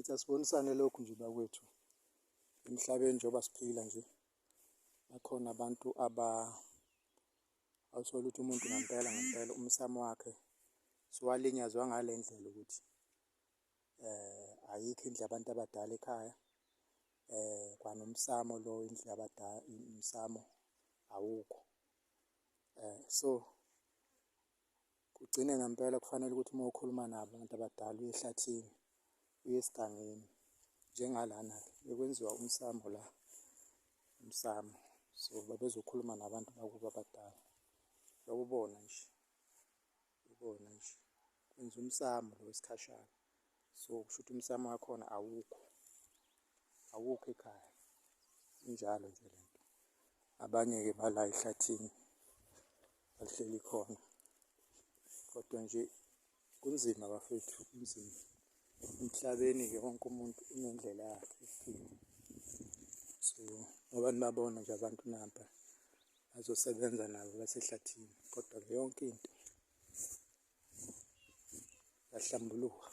ngithi asibonisane lokhu nje bakwethu emhlabeni njengoba siphila nje. Bakhona abantu awuthola ukuthi umuntu ngempela umsamo wakhe siwalinyazwa ngale ndlela ukuthi ayikho indlu yabantu abadala ekhaya. Kwanomsamo lo indlu yabadala, umsamo awukho. So kugcine ngempela kufanele ukuthi uma ukhuluma nabo abantu abadala uye ehlathini, uye esigangeni njengalana-ke bekwenziwa umsamo la, umsamo. So babezokhuluma nabantu bakubo abadala, bewubona nje, ubona nje kwenza umsamo lo wesikhashana. So kusho ukuthi umsamo wakhona awukho ekhaya, injalo nje lento. Abanye-ke bala ehlathini bahleli khona, kodwa nje kunzima bafethu, kunzima. Emhlabeni-ke wonke umuntu unendlela yakhe yokuphila. So ngoba nibabona nje abantu nampa bazosebenza nabo basehlathini, kodwa yonke into yahlambuluka.